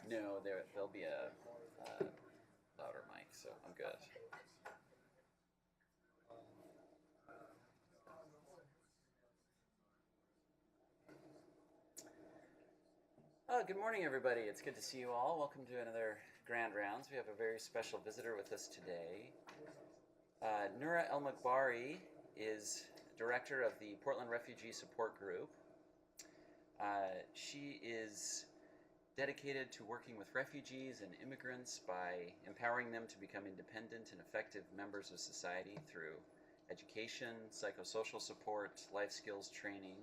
No, there'll be a louder mic, so I'm good. Good morning, everybody. It's good to see you all. Welcome to another Grand Rounds. We have a very special visitor with us today. Nura Elmagbari is director of the Portland Refugee Support Group. She is dedicated to working with refugees and immigrants by empowering them to become independent and effective members of society through education, psychosocial support, life skills training.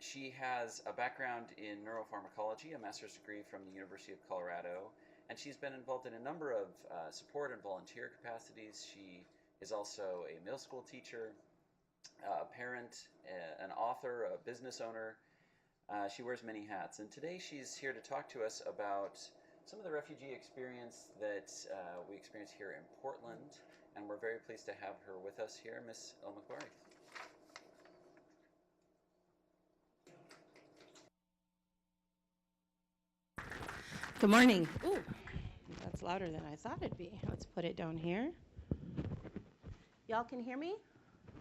She has a background in neuropharmacology, a master's degree from the University of Colorado, and she's been involved in a number of support and volunteer capacities. She is also a middle school teacher, a parent, an author, a business owner. She wears many hats, and today she's here to talk to us about some of the refugee experience that we experience here in Portland, and we're very pleased to have her with us here, Ms. Elmagbari. Good morning. Ooh, that's louder than I thought it'd be. Let's put it down here. Y'all can hear me?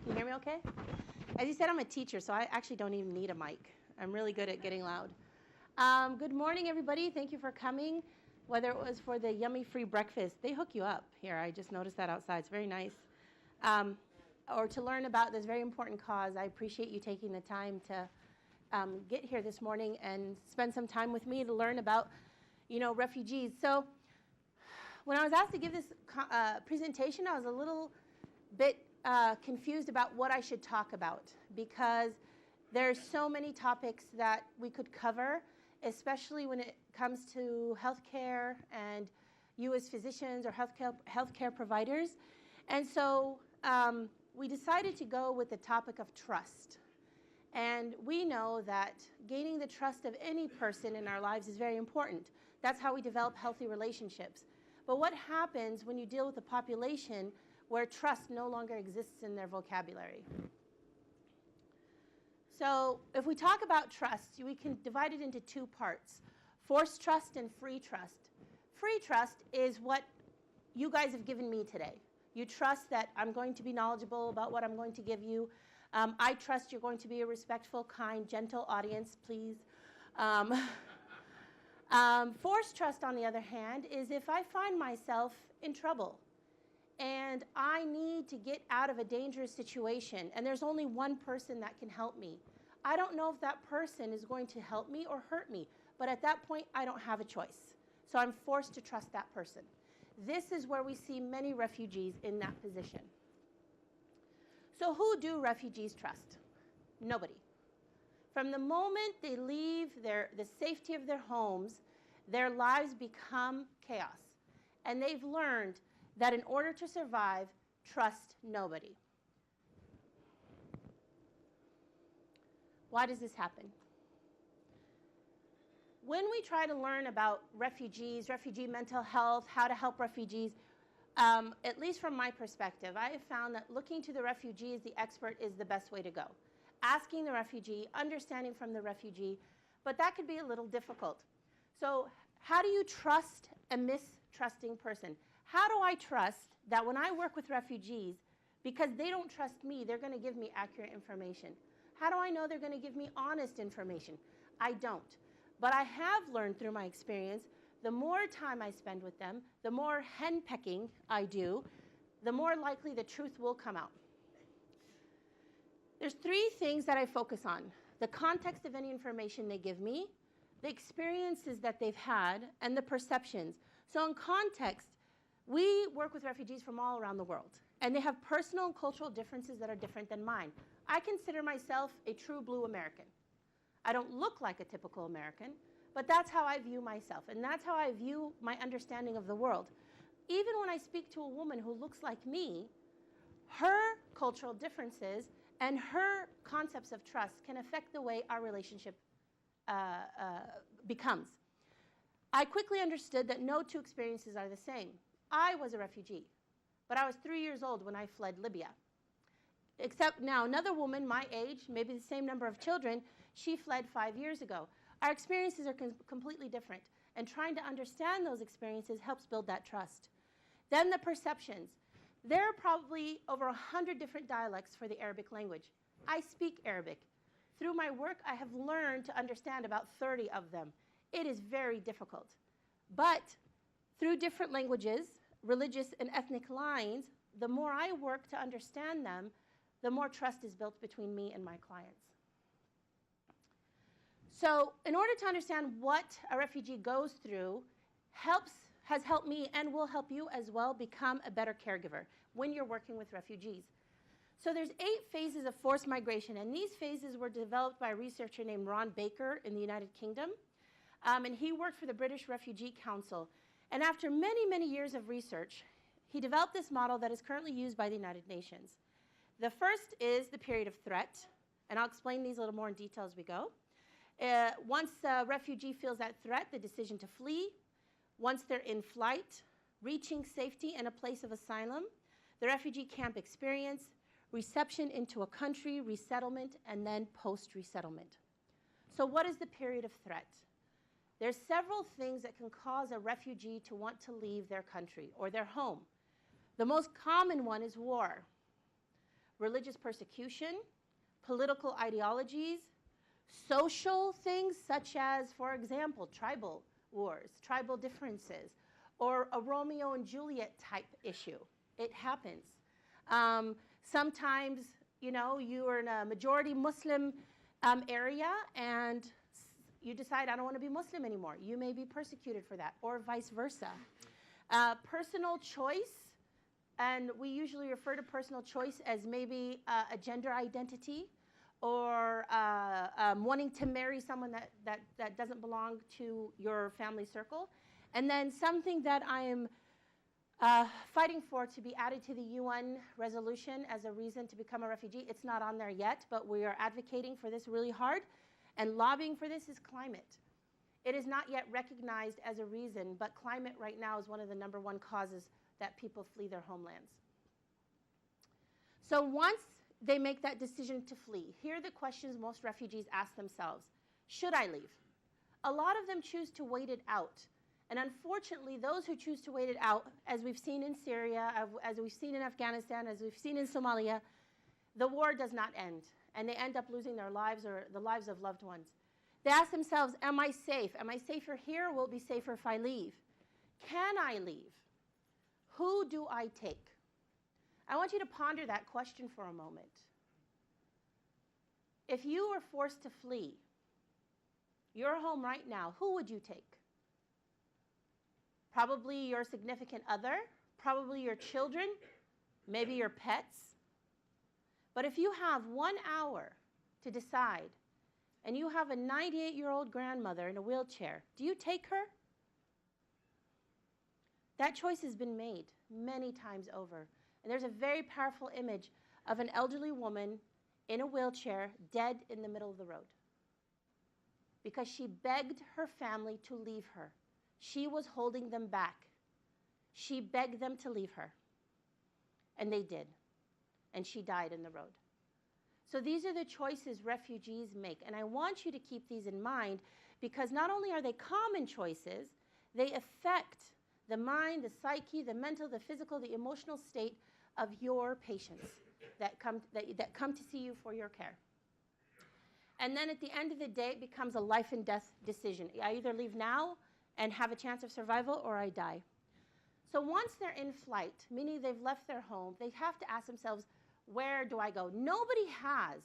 Can you hear me okay? As you said, I'm a teacher, so I actually don't even need a mic. I'm really good at getting loud. Good morning, everybody. Thank you for coming. Whether it was for the yummy free breakfast, they hook you up here. I just noticed that outside. It's very nice. Or to learn about this very important cause. I appreciate you taking the time to get here this morning and spend some time with me to learn about refugees. So when I was asked to give this presentation, I was a little bit confused about what I should talk about, because there's so many topics that we could cover, especially when it comes to healthcare and you as physicians or healthcare providers. And so we decided to go with the topic of trust. And we know that gaining the trust of any person in our lives is very important. That's how we develop healthy relationships. But what happens when you deal with a population where trust no longer exists in their vocabulary? So if we talk about trust, we can divide it into two parts: forced trust and free trust. Free trust is what you guys have given me today. You trust that I'm going to be knowledgeable about what I'm going to give you. I trust you're going to be a respectful, kind, gentle audience, please. Forced trust, on the other hand, is if I find myself in trouble and I need to get out of a dangerous situation and there's only one person that can help me. I don't know if that person is going to help me or hurt me, but at that point, I don't have a choice. So I'm forced to trust that person. This is where we see many refugees in that position. So who do refugees trust? Nobody. From the moment they leave the safety of their homes, their lives become chaos. And they've learned that in order to survive, trust nobody. Why does this happen? When we try to learn about refugees, refugee mental health, how to help refugees, at least from my perspective, I have found that looking to the refugee as the expert is the best way to go. Asking the refugee, understanding from the refugee, but that could be a little difficult. So how do you trust a mistrusting person? How do I trust that when I work with refugees, because they don't trust me, they're going to give me accurate information? How do I know they're going to give me honest information? I don't. But I have learned through my experience, the more time I spend with them, the more henpecking I do, the more likely the truth will come out. There's three things that I focus on: the context of any information they give me, the experiences that they've had, and the perceptions. So in context, we work with refugees from all around the world, and they have personal and cultural differences that are different than mine. I consider myself a true blue American. I don't look like a typical American, but that's how I view myself, and that's how I view my understanding of the world. Even when I speak to a woman who looks like me, her cultural differences and her concepts of trust can affect the way our relationship becomes. I quickly understood that no two experiences are the same. I was a refugee, but I was 3 years old when I fled Libya. Except now, another woman my age, maybe the same number of children, she fled 5 years ago. Our experiences are completely different, and trying to understand those experiences helps build that trust. Then the perceptions. There are probably over 100 different dialects for the Arabic language. I speak Arabic. Through my work, I have learned to understand about 30 of them. It is very difficult. But through different languages, religious and ethnic lines, the more I work to understand them, the more trust is built between me and my clients. So in order to understand what a refugee goes through, has helped me and will help you as well become a better caregiver when you're working with refugees. So there's 8 phases of forced migration, and these phases were developed by a researcher named Ron Baker in the United Kingdom, and he worked for the British Refugee Council. And after many, many years of research, he developed this model that is currently used by the United Nations. The first is the period of threat, and I'll explain these a little more in detail as we go. Once a refugee feels that threat, the decision to flee. Once they're in flight, reaching safety and a place of asylum, the refugee camp experience, reception into a country, resettlement, and then post-resettlement. So what is the period of threat? There's several things that can cause a refugee to want to leave their country or their home. The most common one is war, religious persecution, political ideologies, social things such as, for example, tribal wars, tribal differences, or a Romeo and Juliet type issue. It happens. Sometimes, you know, you are in a majority Muslim area and you decide, I don't want to be Muslim anymore. You may be persecuted for that, or vice versa. Personal choice, and we usually refer to personal choice as maybe a gender identity, or wanting to marry someone that doesn't belong to your family circle. And then something that I am fighting for to be added to the UN resolution as a reason to become a refugee. It's not on there yet, but we are advocating for this really hard. And lobbying for this is climate. It is not yet recognized as a reason, but climate right now is one of the #1 causes that people flee their homelands. So once they make that decision to flee, here are the questions most refugees ask themselves. Should I leave? A lot of them choose to wait it out. And unfortunately, those who choose to wait it out, as we've seen in Syria, as we've seen in Afghanistan, as we've seen in Somalia, the war does not end. And they end up losing their lives or the lives of loved ones. They ask themselves, am I safe? Am I safer here or will it be safer if I leave? Can I leave? Who do I take? I want you to ponder that question for a moment. If you were forced to flee your home right now, who would you take? Probably your significant other, probably your children, maybe your pets. But if you have 1 hour to decide, and you have a 98-year-old grandmother in a wheelchair, do you take her? That choice has been made many times over. And there's a very powerful image of an elderly woman in a wheelchair, dead in the middle of the road. Because she begged her family to leave her. She was holding them back. She begged them to leave her. And they did. And she died in the road. So these are the choices refugees make. And I want you to keep these in mind because not only are they common choices, they affect the mind, the psyche, the mental, the physical, the emotional state of your patients that come to see you for your care. And then at the end of the day, it becomes a life and death decision. I either leave now and have a chance of survival, or I die. So once they're in flight, meaning they've left their home, they have to ask themselves, where do I go? Nobody has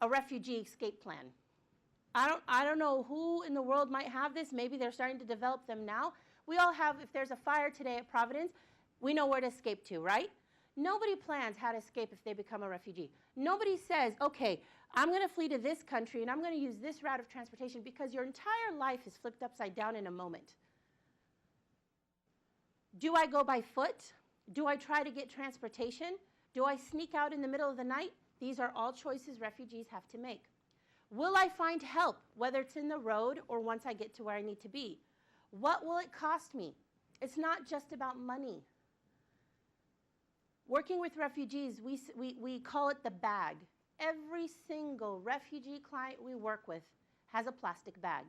a refugee escape plan. I don't know who in the world might have this. Maybe they're starting to develop them now. We all have, if there's a fire today at Providence, we know where to escape to, right? Nobody plans how to escape if they become a refugee. Nobody says, okay, I'm going to flee to this country and I'm going to use this route of transportation, because your entire life is flipped upside down in a moment. Do I go by foot? Do I try to get transportation? Do I sneak out in the middle of the night? These are all choices refugees have to make. Will I find help, whether it's in the road or once I get to where I need to be? What will it cost me? It's not just about money. Working with refugees, we call it the bag. Every single refugee client we work with has a plastic bag.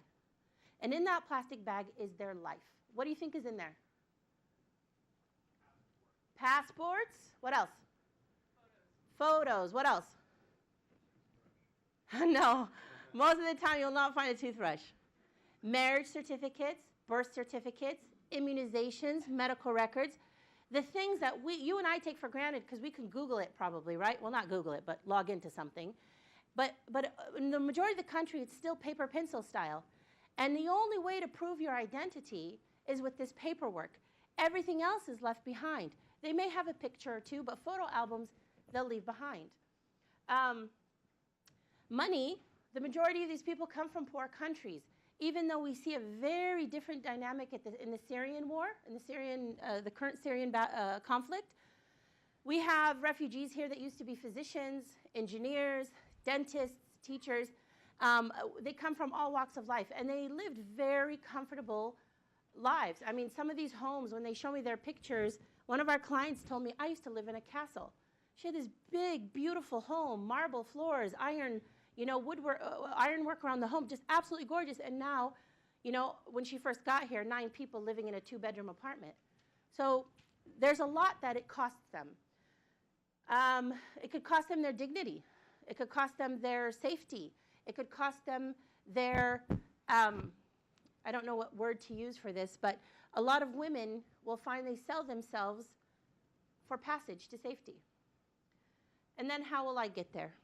And in that plastic bag is their life. What do you think is in there? Passports. What else? Photos. What else? No. Most of the time you'll not find a toothbrush. Marriage certificates, birth certificates, immunizations, medical records. The things that you and I take for granted because we can Google it probably, right? Well, not Google it, but log into something. But in the majority of the country, it's still paper pencil style. And the only way to prove your identity is with this paperwork. Everything else is left behind. They may have a picture or two, but photo albums, they'll leave behind. Money, the majority of these people come from poor countries. Even though we see a very different dynamic in the Syrian war, in the current Syrian conflict, we have refugees here that used to be physicians, engineers, dentists, teachers. They come from all walks of life, and they lived very comfortable lives. I mean, some of these homes, when they show me their pictures, one of our clients told me, I used to live in a castle. She had this big, beautiful home, marble floors, iron, woodwork, ironwork around the home, just absolutely gorgeous. And now, when she first got here, 9 people living in a 2-bedroom apartment. So there's a lot that it costs them. It could cost them their dignity. It could cost them their safety. It could cost them their, I don't know what word to use for this, but a lot of women will find they sell themselves for passage to safety. And then how will I get there?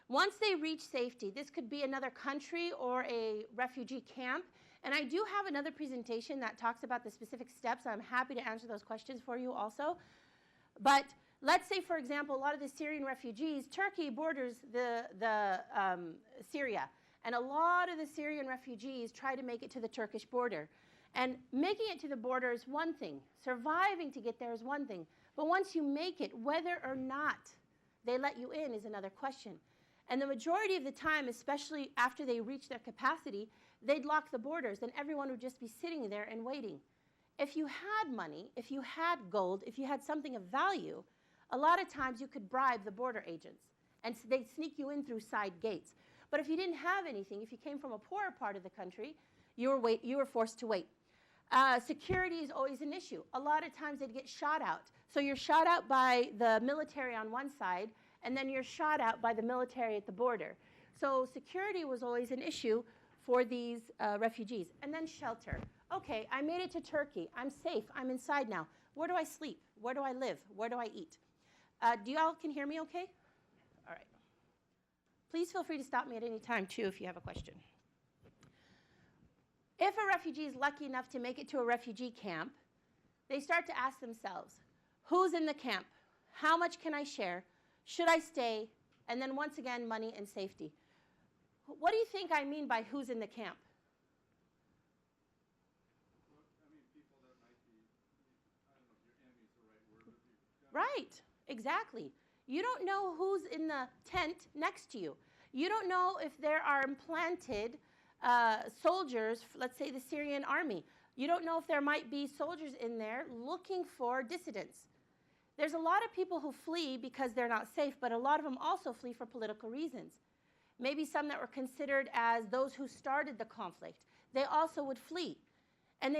Once they reach safety, this could be another country or a refugee camp. And I do have another presentation that talks about the specific steps. I'm happy to answer those questions for you also. But let's say, for example, a lot of the Syrian refugees, Turkey borders Syria. And a lot of the Syrian refugees try to make it to the Turkish border. And making it to the border is one thing. Surviving to get there is one thing. But once you make it, whether or not they let you in is another question. And the majority of the time, especially after they reach their capacity, they'd lock the borders and everyone would just be sitting there and waiting. If you had money, if you had gold, if you had something of value, a lot of times you could bribe the border agents and they'd sneak you in through side gates. But if you didn't have anything, if you came from a poorer part of the country, you were forced to wait. Security is always an issue. A lot of times they'd get shot out. So you're shot out by the military on one side, and then you're shot out by the military at the border. So security was always an issue for these refugees. And then shelter. Okay, I made it to Turkey. I'm safe. I'm inside now. Where do I sleep? Where do I live? Where do I eat? Do you all can hear me okay? All right. Please feel free to stop me at any time, too, if you have a question. If a refugee is lucky enough to make it to a refugee camp, they start to ask themselves, who's in the camp? How much can I share? Should I stay? And then once again, money and safety. What do you think I mean by who's in the camp? Well, I mean, people that might be, I don't know if your enemy is the right word, but right, exactly. You don't know who's in the tent next to you. You don't know if there are implanted soldiers, let's say the Syrian army. You don't know if there might be soldiers in there looking for dissidents. There's a lot of people who flee because they're not safe, but a lot of them also flee for political reasons. Maybe some that were considered as those who started the conflict. They also would flee. And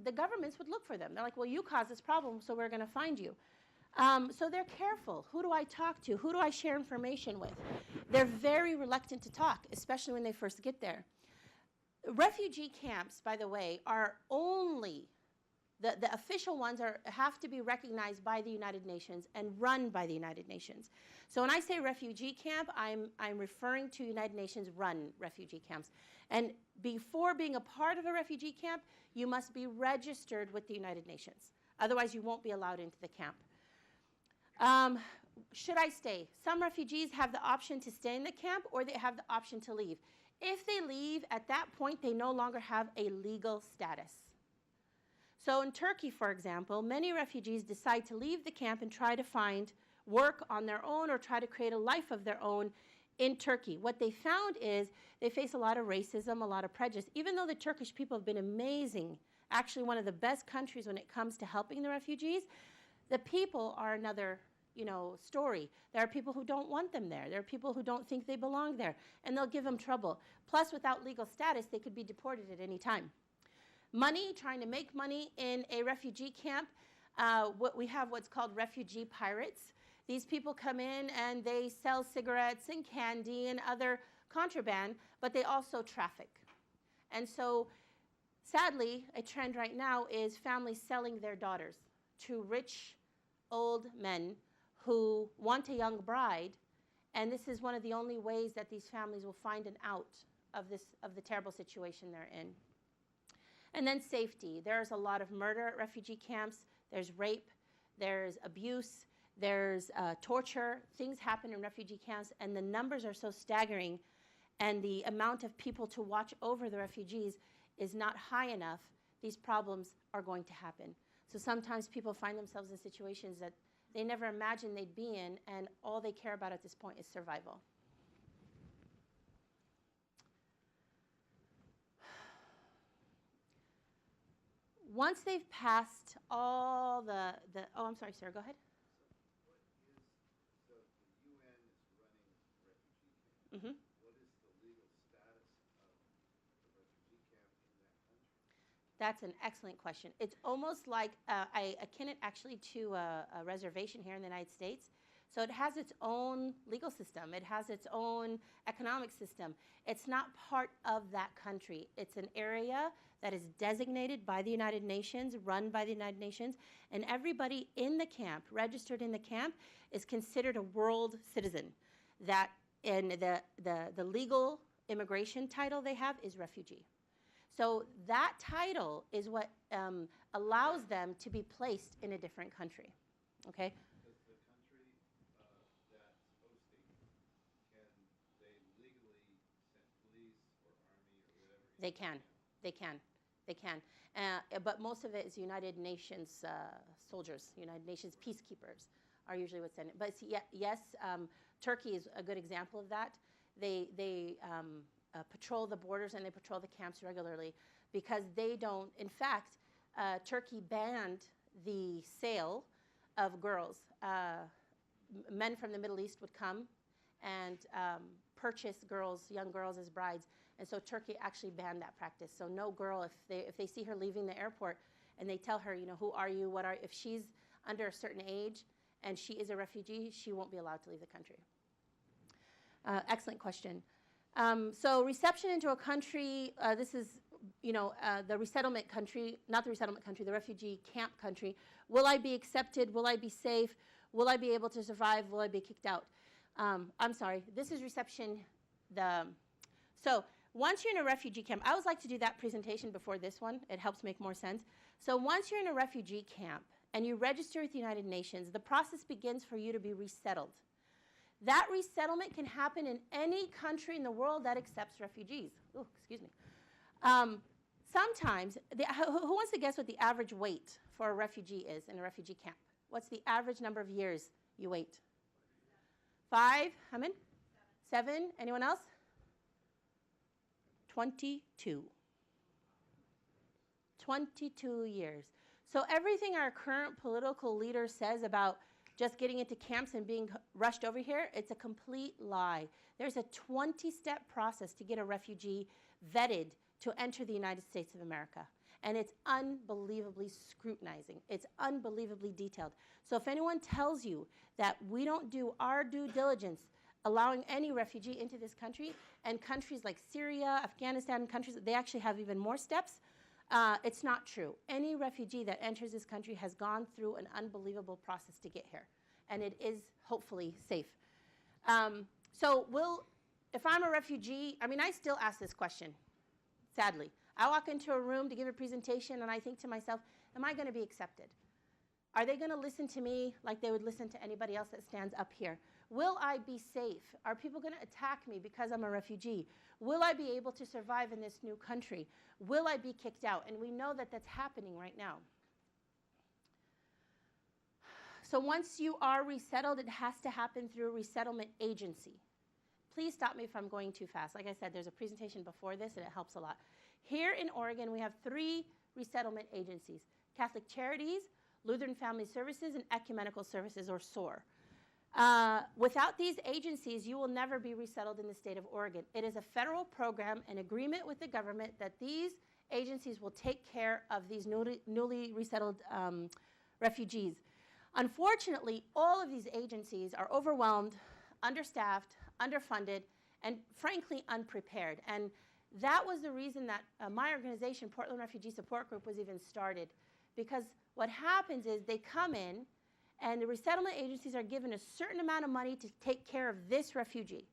the governments would look for them. They're like, well, you caused this problem, so we're going to find you. So they're careful. Who do I talk to? Who do I share information with? They're very reluctant to talk, especially when they first get there. Refugee camps, by the way, are only, the official ones have to be recognized by the United Nations and run by the United Nations. So when I say refugee camp, I'm referring to United Nations run refugee camps. And before being a part of a refugee camp, you must be registered with the United Nations. Otherwise, you won't be allowed into the camp. Should I stay? Some refugees have the option to stay in the camp or they have the option to leave. If they leave, at that point, they no longer have a legal status. So in Turkey, for example, many refugees decide to leave the camp and try to find work on their own or try to create a life of their own in Turkey. What they found is they face a lot of racism, a lot of prejudice. Even though the Turkish people have been amazing, actually one of the best countries when it comes to helping the refugees, the people are another story. There are people who don't want them there. There are people who don't think they belong there, and they'll give them trouble. Plus, without legal status, they could be deported at any time. Money, trying to make money in a refugee camp. We have what's called refugee pirates. These people come in and they sell cigarettes and candy and other contraband, but they also traffic. And so, sadly, a trend right now is families selling their daughters to rich, old men who want a young bride, and this is one of the only ways that these families will find an out of the terrible situation they're in. And then safety. There's a lot of murder at refugee camps. There's rape. There's abuse. There's torture. Things happen in refugee camps, and the numbers are so staggering, and the amount of people to watch over the refugees is not high enough. These problems are going to happen. So sometimes people find themselves in situations that they never imagined they'd be in, and all they care about at this point is survival. Once they've passed all the oh, I'm sorry, sir, go ahead. So the UN is running refugee camps. Mm-hmm. What is the legal status of the refugee camp in that country? That's an excellent question. It's almost like, I akin it actually to a reservation here in the United States. So it has its own legal system. It has its own economic system. It's not part of that country. It's an area that is designated by the United Nations, run by the United Nations, and everybody in the camp, registered in the camp, is considered a world citizen. That in the legal immigration title they have is refugee. So that title is what allows them to be placed in a different country, okay? Does the country that's hosting, can they legally send police or army or whatever? They can. But most of it is United Nations soldiers, United Nations peacekeepers are usually what's in it. But yes, Turkey is a good example of that. They patrol the borders and they patrol the camps regularly because they don't, in fact, Turkey banned the sale of girls. Men from the Middle East would come and purchase young girls as brides. And so Turkey actually banned that practice. So no girl, if they see her leaving the airport and they tell her, who are you, if she's under a certain age and she is a refugee, she won't be allowed to leave the country. Excellent question. So reception into a country, this is, the resettlement country, not the resettlement country, the refugee camp country. Will I be accepted? Will I be safe? Will I be able to survive? Will I be kicked out? I'm sorry, this is reception. So once you're in a refugee camp, I always like to do that presentation before this one. It helps make more sense. So once you're in a refugee camp and you register with the United Nations, the process begins for you to be resettled. That resettlement can happen in any country in the world that accepts refugees. Oh, excuse me. Sometimes, who wants to guess what the average wait for a refugee is in a refugee camp? What's the average number of years you wait? 5? How many? 7? Anyone else? 22. 22 years. So everything our current political leader says about just getting into camps and being rushed over here, it's a complete lie. There's a 20-step process to get a refugee vetted to enter the United States of America. And it's unbelievably scrutinizing. It's unbelievably detailed. So if anyone tells you that we don't do our due diligence allowing any refugee into this country, and countries like Syria, Afghanistan, countries, they actually have even more steps, it's not true. Any refugee that enters this country has gone through an unbelievable process to get here, and it is hopefully safe. If I'm a refugee, I still ask this question, sadly. I walk into a room to give a presentation, and I think to myself, am I going to be accepted? Are they going to listen to me like they would listen to anybody else that stands up here? Will I be safe? Are people going to attack me because I'm a refugee? Will I be able to survive in this new country? Will I be kicked out? And we know that that's happening right now. So once you are resettled, it has to happen through a resettlement agency. Please stop me if I'm going too fast. Like I said, there's a presentation before this, and it helps a lot. Here in Oregon, we have 3 resettlement agencies: Catholic Charities, Lutheran Family Services, and Ecumenical Services, or SOAR. Without these agencies, you will never be resettled in the state of Oregon. It is a federal program, an agreement with the government that these agencies will take care of these newly resettled refugees. Unfortunately, all of these agencies are overwhelmed, understaffed, underfunded, and frankly unprepared. And that was the reason that my organization, Portland Refugee Support Group, was even started. Because what happens is they come in, and the resettlement agencies are given a certain amount of money to take care of this refugee.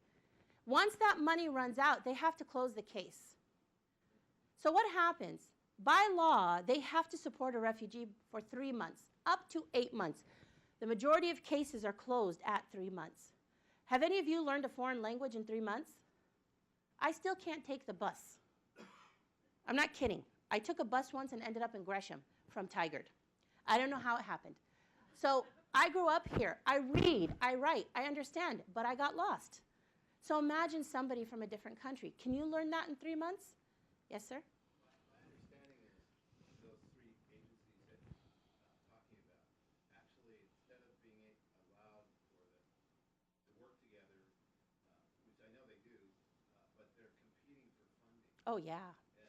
Once that money runs out, they have to close the case. So what happens? By law, they have to support a refugee for 3 months, up to 8 months. The majority of cases are closed at 3 months. Have any of you learned a foreign language in 3 months? I still can't take the bus. I'm not kidding. I took a bus once and ended up in Gresham from Tigard. I don't know how it happened. So I grew up here. I read, I write, I understand, but I got lost. So imagine somebody from a different country. Can you learn that in 3 months? Yes, sir? My understanding is those three agencies that you're talking about, actually, instead of being allowed for them to work together, which I know they do, but they're competing for funding. Oh, yeah. And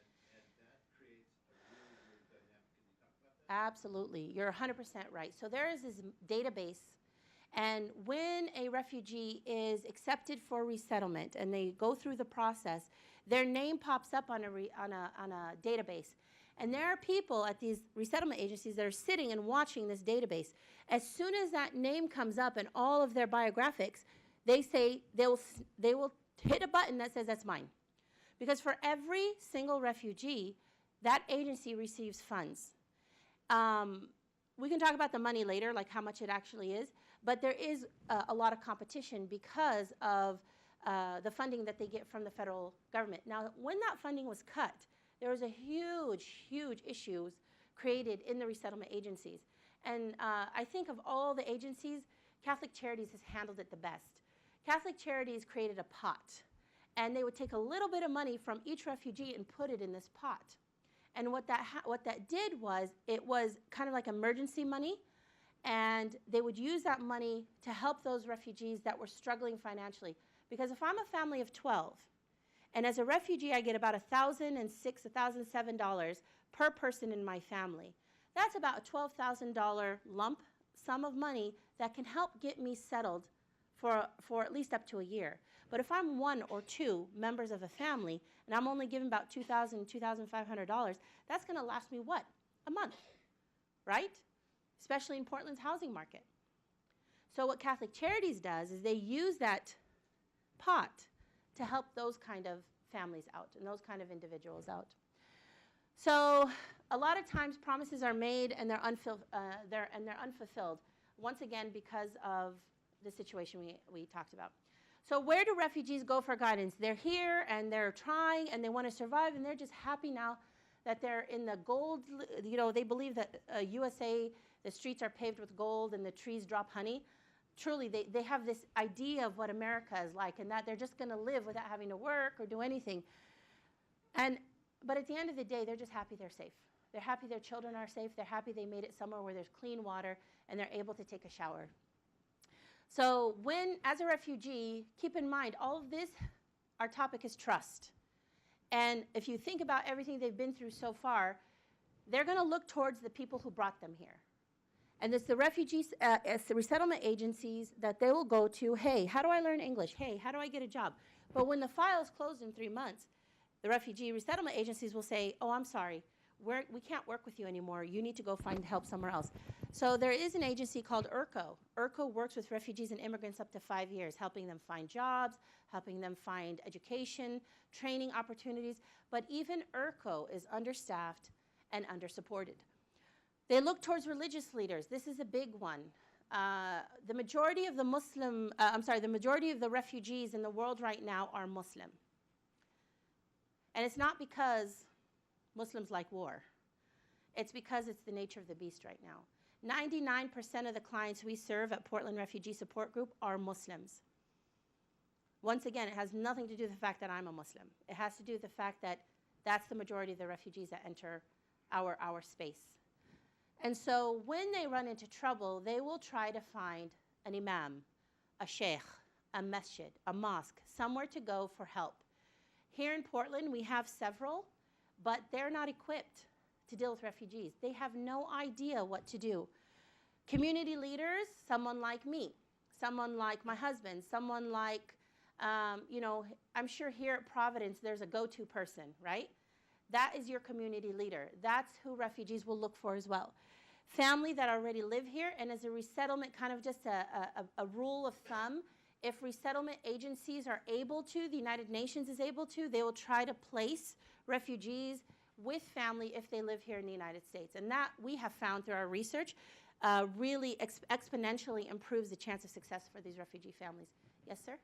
that creates a really weird dynamic. Can you talk about that? Absolutely. You're 100% right. So there is this database, and when a refugee is accepted for resettlement and they go through the process, their name pops up on a database. And there are people at these resettlement agencies that are sitting and watching this database. As soon as that name comes up in all of their biographics, they say they will hit a button that says, that's mine. Because for every single refugee, that agency receives funds. We can talk about the money later, like how much it actually is, but there is a lot of competition because of the funding that they get from the federal government. Now, when that funding was cut, there was a huge issues created in the resettlement agencies. And I think of all the agencies, Catholic Charities has handled it the best. Catholic Charities created a pot, and they would take a little bit of money from each refugee and put it in this pot. And what that did was, it was kind of like emergency money, and they would use that money to help those refugees that were struggling financially. Because if I'm a family of 12, and as a refugee I get about $1,006, $1,007 per person in my family, that's about a $12,000 lump sum of money that can help get me settled for at least up to a year. But if I'm one or two members of a family, and I'm only given about $2,000, $2,500, that's going to last me what? A month, right? Especially in Portland's housing market. So what Catholic Charities does is they use that pot to help those kind of families out and those kind of individuals out. So a lot of times promises are made and they're unfulfilled, once again because of the situation we talked about. So where do refugees go for guidance? They're here and they're trying and they want to survive, and they're just happy now that they're in the gold, they believe that USA, the streets are paved with gold and the trees drop honey. Truly, they have this idea of what America is like, and that they're just going to live without having to work or do anything. But at the end of the day, they're just happy they're safe. They're happy their children are safe. They're happy they made it somewhere where there's clean water and they're able to take a shower. So as a refugee, keep in mind, all of this, our topic is trust. And if you think about everything they've been through so far, they're going to look towards the people who brought them here. And it's the refugees, it's the resettlement agencies that they will go to, hey, how do I learn English? Hey, how do I get a job? But when the file is closed in 3 months, the refugee resettlement agencies will say, oh, I'm sorry, we can't work with you anymore. You need to go find help somewhere else. So there is an agency called IRCO. IRCO works with refugees and immigrants up to 5 years, helping them find jobs, helping them find education, training opportunities. But even IRCO is understaffed and undersupported. They look towards religious leaders. This is a big one. The majority of the majority of the refugees in the world right now are Muslim. And it's not because Muslims like war. It's because it's the nature of the beast right now. 99% of the clients we serve at Portland Refugee Support Group are Muslims. Once again, it has nothing to do with the fact that I'm a Muslim. It has to do with the fact that that's the majority of the refugees that enter our space. And so when they run into trouble, they will try to find an imam, a sheikh, a masjid, a mosque, somewhere to go for help. Here in Portland, we have several, but they're not equipped to deal with refugees. They have no idea what to do. Community leaders, someone like me, someone like my husband, someone like, I'm sure here at Providence, there's a go-to person, right? That is your community leader. That's who refugees will look for as well. Family that already live here, and as a resettlement, kind of just a rule of thumb, if resettlement agencies are able to, the United Nations is able to, they will try to place refugees with family if they live here in the United States. And that, we have found through our research, really exponentially improves the chance of success for these refugee families. Yes, sir?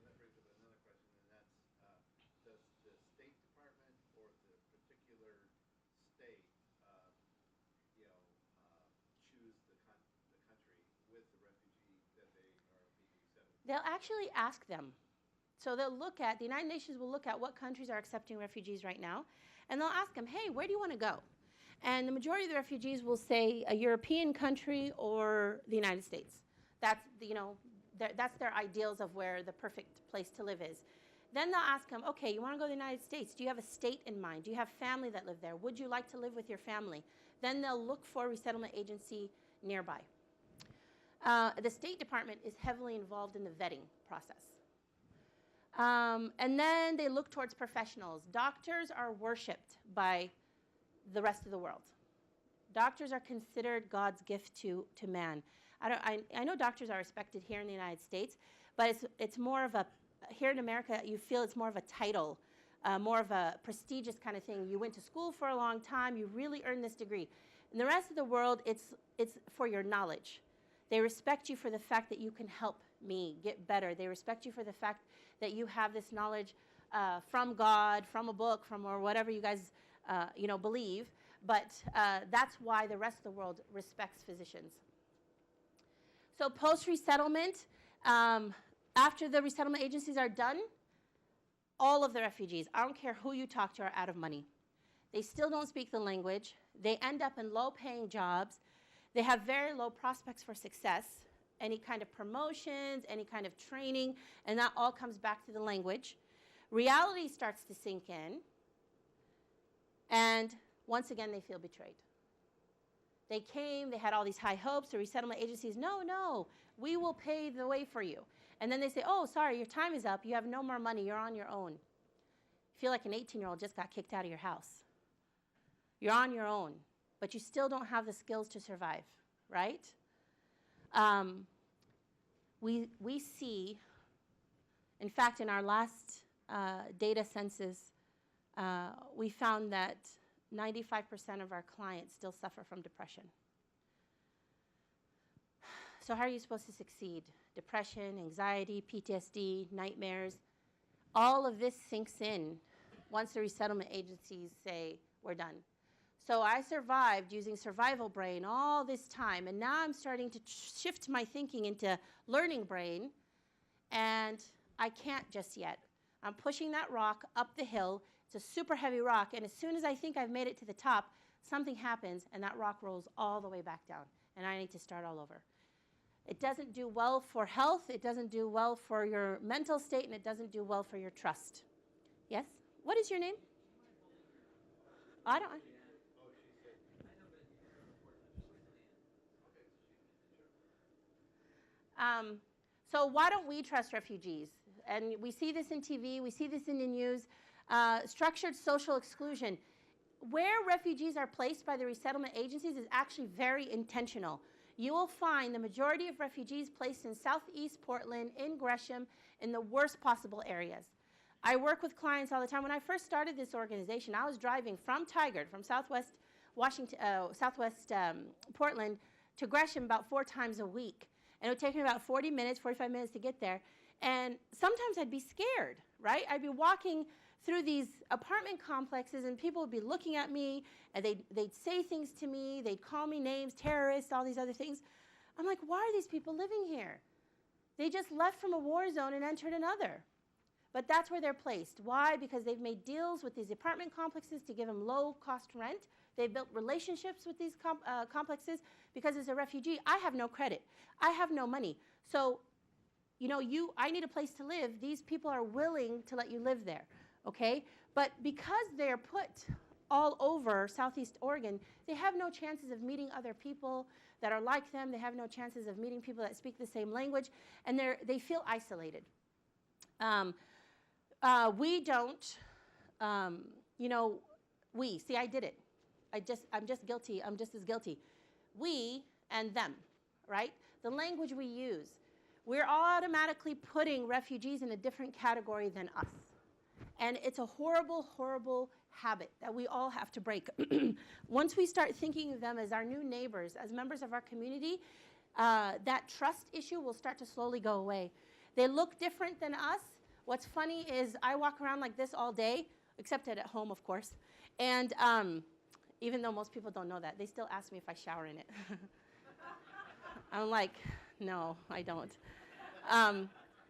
That brings up another question, and that's, does the State Department or the particular state, choose the country with the refugee that they are being accepted? They'll actually ask them. So they'll look at, the United Nations will look at what countries are accepting refugees right now, and they'll ask them, hey, where do you want to go? And the majority of the refugees will say a European country or the United States. That's, that's their ideals of where the perfect place to live is. Then they'll ask them, okay, you want to go to the United States. Do you have a state in mind? Do you have family that live there? Would you like to live with your family? Then they'll look for a resettlement agency nearby. The State Department is heavily involved in the vetting process. And then they look towards professionals. Doctors are worshipped by the rest of the world. Doctors are considered God's gift to man. I know doctors are respected here in the United States, but it's more of a, here in America, you feel it's more of a title, more of a prestigious kind of thing. You went to school for a long time, you really earned this degree. In the rest of the world, it's for your knowledge. They respect you for the fact that you can help me get better. They respect you for the fact that you have this knowledge from God, from a book, or whatever you guys believe. But that's why the rest of the world respects physicians. So post-resettlement, after the resettlement agencies are done, all of the refugees, I don't care who you talk to, are out of money. They still don't speak the language. They end up in low-paying jobs. They have very low prospects for success, any kind of promotions, any kind of training, and that all comes back to the language. Reality starts to sink in, and once again, they feel betrayed. They came, they had all these high hopes, the resettlement agencies, no, we will pay the way for you. And then they say, oh, sorry, your time is up, you have no more money, you're on your own. You feel like an 18-year-old just got kicked out of your house. You're on your own, but you still don't have the skills to survive, right? We see, in fact, in our last data census, we found that 95% of our clients still suffer from depression. So how are you supposed to succeed? Depression, anxiety, PTSD, nightmares, all of this sinks in once the resettlement agencies say, we're done. So I survived using survival brain all this time, and now I'm starting to shift my thinking into learning brain, and I can't just yet. I'm pushing that rock up the hill. It's a super heavy rock, and as soon as I think I've made it to the top, something happens, and that rock rolls all the way back down, and I need to start all over. It doesn't do well for health, it doesn't do well for your mental state, and it doesn't do well for your trust. Yes? What is your name? I don't... So why don't we trust refugees? And we see this in TV, we see this in the news. Structured social exclusion. Where refugees are placed by the resettlement agencies is actually very intentional. You will find the majority of refugees placed in Southeast Portland, in Gresham, in the worst possible areas. I work with clients all the time. When I first started this organization, I was driving from Tigard, from Southwest Portland to Gresham about 4 times a week. And it would take me about 40 minutes, 45 minutes to get there. And sometimes I'd be scared, right? I'd be walking through these apartment complexes, and people would be looking at me, and they'd say things to me, they'd call me names, terrorists, all these other things. I'm like, why are these people living here? They just left from a war zone and entered another. But that's where they're placed. Why? Because they've made deals with these apartment complexes to give them low-cost rent. They've built relationships with these complexes. Because as a refugee, I have no credit. I have no money. So I need a place to live. These people are willing to let you live there, okay? But because they're put all over Southeast Oregon, they have no chances of meeting other people that are like them. They have no chances of meeting people that speak the same language, and they feel isolated. We don't, see, I did it. I'm just guilty. I'm just as guilty. We and them, right? The language we use. We're automatically putting refugees in a different category than us. And it's a horrible, horrible habit that we all have to break. Once we start thinking of them as our new neighbors, as members of our community, that trust issue will start to slowly go away. They look different than us. What's funny is I walk around like this all day, except at home, of course. And even though most people don't know that, they still ask me if I shower in it. I'm like, no, I don't.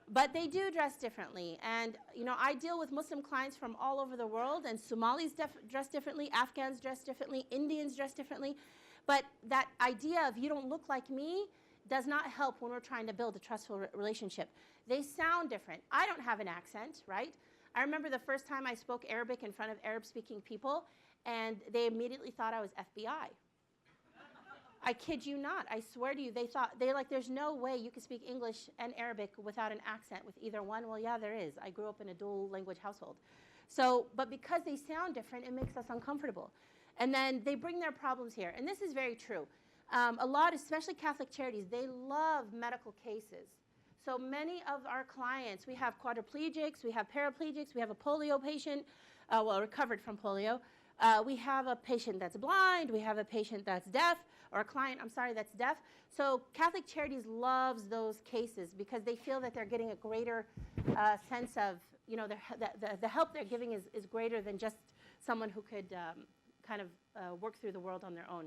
But they do dress differently. And, I deal with Muslim clients from all over the world, and Somalis dress differently, Afghans dress differently, Indians dress differently. But that idea of you don't look like me does not help when we're trying to build a trustful relationship. They sound different. I don't have an accent, right? I remember the first time I spoke Arabic in front of Arab-speaking people, and they immediately thought I was FBI. I kid you not. I swear to you, they're like, there's no way you can speak English and Arabic without an accent with either one. Well, yeah, there is. I grew up in a dual language household. But because they sound different, it makes us uncomfortable. And then they bring their problems here. And this is very true. A lot, especially Catholic Charities, they love medical cases. So many of our clients, we have quadriplegics, we have paraplegics, we have a polio patient, recovered from polio. We have a patient that's blind, we have a patient that's deaf, or a client, that's deaf. So Catholic Charities loves those cases because they feel that they're getting a greater sense of, the help they're giving is greater than just someone who could work through the world on their own.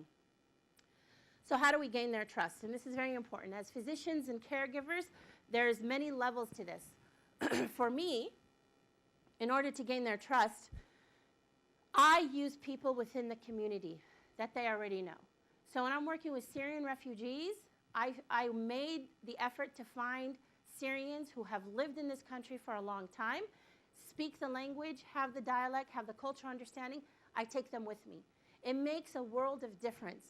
So how do we gain their trust? And this is very important. As physicians and caregivers, there's many levels to this. For me, in order to gain their trust, I use people within the community that they already know. So when I'm working with Syrian refugees, I made the effort to find Syrians who have lived in this country for a long time, speak the language, have the dialect, have the cultural understanding. I take them with me. It makes a world of difference.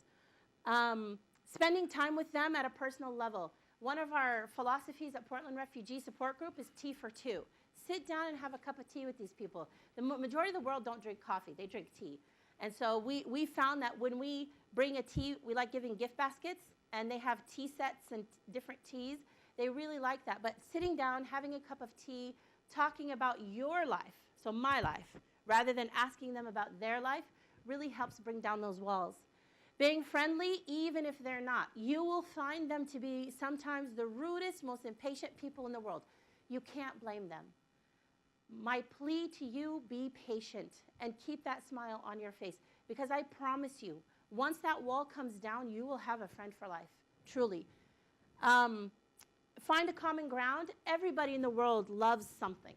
Spending time with them at a personal level. One of our philosophies at Portland Refugee Support Group is tea for two. Sit down and have a cup of tea with these people. The majority of the world don't drink coffee, they drink tea. And so we found that when we bring a tea, we like giving gift baskets, and they have tea sets and different teas. They really like that. But sitting down, having a cup of tea, talking about your life, so my life, rather than asking them about their life, really helps bring down those walls. Being friendly, even if they're not. You will find them to be sometimes the rudest, most impatient people in the world. You can't blame them. My plea to you, be patient and keep that smile on your face, because I promise you, once that wall comes down, you will have a friend for life, truly. Find a common ground. Everybody in the world loves something,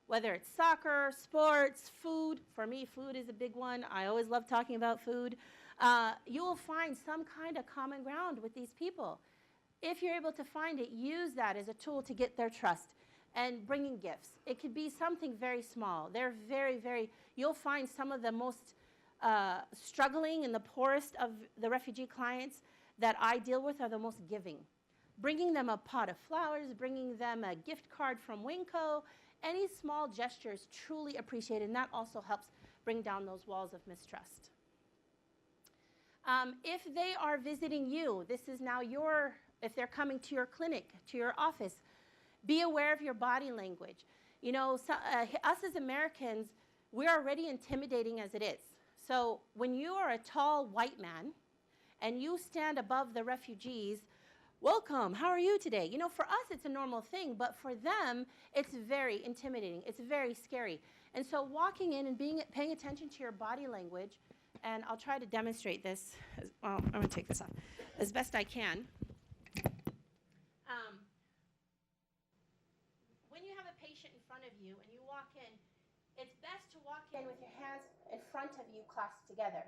whether it's soccer, sports, food. For me, food is a big one. I always love talking about food. You will find some kind of common ground with these people. If you're able to find it, use that as a tool to get their trust. And bringing gifts. It could be something very small. They're you'll find some of the most struggling and the poorest of the refugee clients that I deal with are the most giving. Bringing them a pot of flowers, bringing them a gift card from Winco, any small gesture is truly appreciated, and that also helps bring down those walls of mistrust. If they are visiting you, this is now if they're coming to your clinic, to your office, be aware of your body language. Us as Americans, we're already intimidating as it is. So when you are a tall white man and you stand above the refugees, welcome, how are you today? For us, it's a normal thing, but for them, it's very intimidating. It's very scary. And so walking in and paying attention to your body language, and I'll try to demonstrate this. I'm going to take this off as best I can. When you have a patient in front of you and you walk in, it's best to walk in with your hands in front of you clasped together.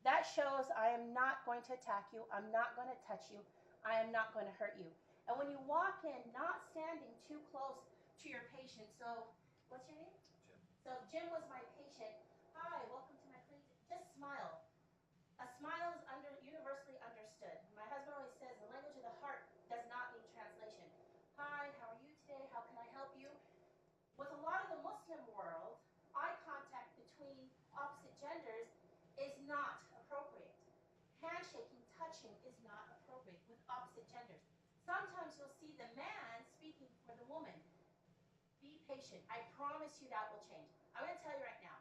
That shows I am not going to attack you. I'm not going to touch you. I am not going to hurt you. And when you walk in, not standing too close to your patient. So, what's your name? Jim. So Jim was my patient. Hi, welcome to my clinic. Just smile. A smile is universally understood. My husband always says the language of the heart does not need translation. Hi, how are you today? How can I help you? With a lot of the Muslim world, eye contact between opposite genders is not appropriate. Handshaking, touching is not appropriate with opposite genders. Sometimes you'll see the man speaking for the woman. Be patient. I promise you that will change. I'm going to tell you right now,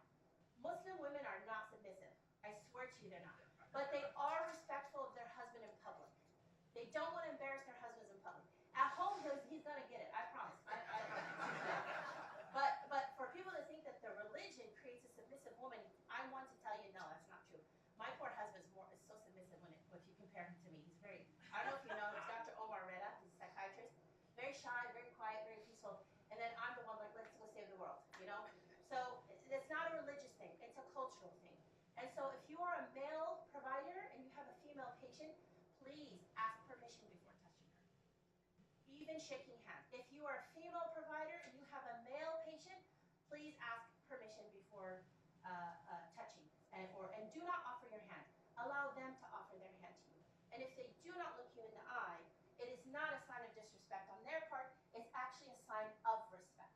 Muslim women are not submissive. I swear to you they're not. But they are respectful of their husband in public. They don't want to embarrass their husbands in public. At home, he's going to get it. I promise. I promise. But for people to think that the religion creates a submissive woman, I want to tell you, no, that's not true. My poor husband is so submissive if you compare him to me. He's very, I don't know if you know, it's Dr. Omar Reda, he's a psychiatrist. Very shy, very quiet, very peaceful. And then I'm the one like, let's go save the world, you know? So it's not a religious thing, it's a cultural thing. And so if you are a male provider and you have a female patient, please ask permission before touching her. Even shaking hands. If you are a female provider and you have a male patient, please ask permission before touching. And do not offer your hand. Allow them to offer their hand to you. And if they do not look you in the eye, it is not a sign of disrespect on their part, it's actually a sign of respect.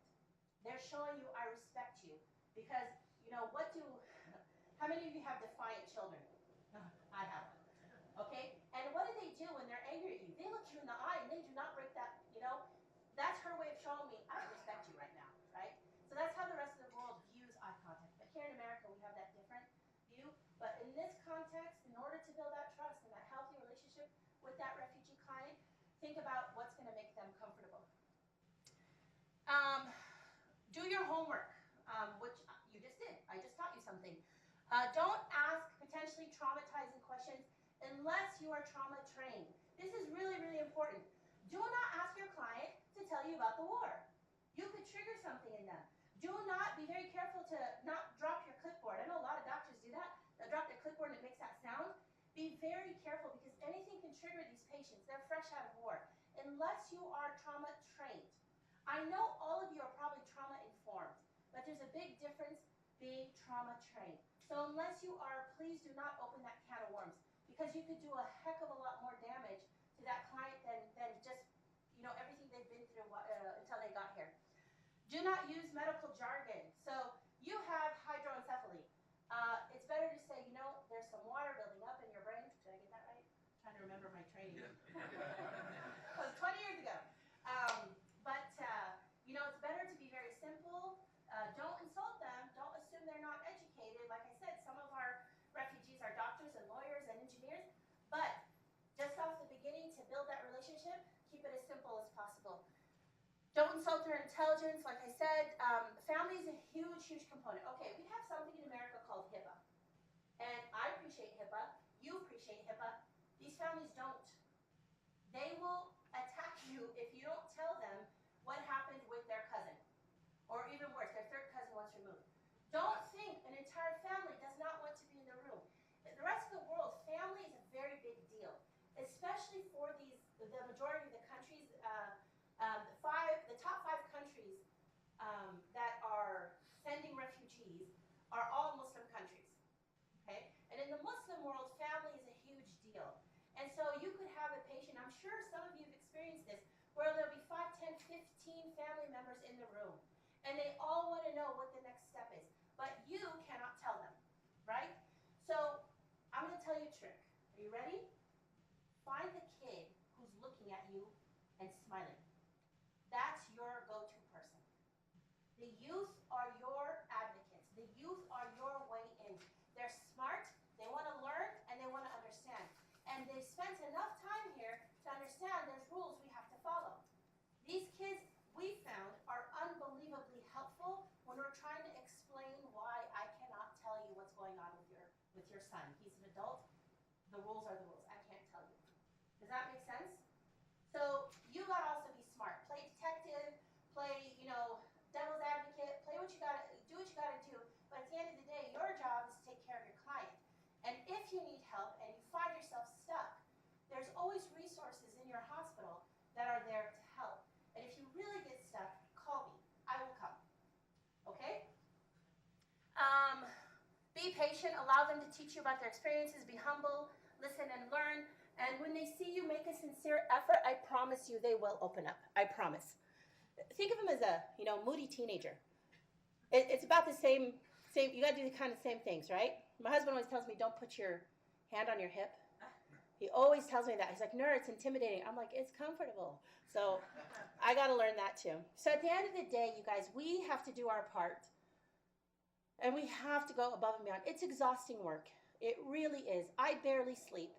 They're showing you, I respect you. Because, you know, how many of you have defiant children? I have. Okay? And what do they do when they're angry at you? They look you in the eye and they do not break that, you know? That's her way of showing me, I respect you right now, right? So that's how the rest of the world views eye contact. But here in America, we have that different view. But in this context, in order to build that trust and that healthy relationship with that refugee client, think about what's going to make them comfortable. Do your homework, which you just did. I just taught you something. Don't ask potentially traumatizing questions unless you are trauma trained. This is really, really important. Do not ask your client to tell you about the war. You could trigger something in them. Do not, be very careful to not drop your clipboard. I know a lot of doctors do that. They'll drop their clipboard and it makes that sound. Be very careful because anything can trigger these patients. They're fresh out of war. Unless you are trauma trained. I know all of you are probably trauma informed, but there's a big difference being trauma trained. So unless you are, please do not open that can of worms because you could do a heck of a lot more damage to that client than just, you know, everything they've been through until they got here. Do not use medical jargon. So you have hydroencephaly. It's better to say, you know, there's some water building up in your brain. Did I get that right? I'm trying to remember my training. It was 20 years ago. You know, it's better to be very simple. Don't insult them. Don't assume they're not educated. Like I said, some of our refugees are doctors and lawyers and engineers. But just off the beginning, to build that relationship, keep it as simple as possible. Don't insult their intelligence. Like I said, family is a huge, huge component. Okay, we have something in America called HIPAA. And I appreciate HIPAA. You appreciate HIPAA. These families don't. They will attack you if you don't tell them what happened with their cousin. Or even worse, their third cousin once removed. Don't think an entire family does not want to be in the room. In the rest of the world, family is a very big deal, especially for the majority of the countries, the top 5 countries that are sending refugees are all Muslim countries. Okay? And in the Muslim world, family is a huge deal. And so you could have a patient, I'm sure some of you have experienced this, where there'll be 5, 10, 15 family members in the room. And they all want to know what the next step is. But you cannot tell them, right? So I'm going to tell you a trick. Are you ready? Find the kid who's looking at you and smiling. That's your go-to person. The youth are your advocates. The youth are your way in. They're smart, they want to learn, and they want to understand. And they've spent enough time here to understand there's rules we have to follow. These kids, we found, are unbelievably helpful when we're trying to explain why I cannot tell you what's going on with your son. He's an adult. The rules are the rules. I can't tell you. Does that make sense? So you got to also be smart. Play detective, play, you know, devil's advocate, play what you got to do what you got to do. But at the end of the day, your job is to take care of your client. And if you need help and you find yourself stuck, there's always resources in your hospital that are situation, allow them to teach you about their experiences, be humble, listen and learn. And when they see you make a sincere effort, I promise you they will open up. I promise. Think of them as a, moody teenager. It's about the same, you gotta do the kind of same things, right? My husband always tells me, don't put your hand on your hip. He always tells me that. He's like, Nura, it's intimidating. I'm like, it's comfortable. So I got to learn that too. So at the end of the day, you guys, we have to do our part. And we have to go above and beyond. It's exhausting work. It really is. I barely sleep.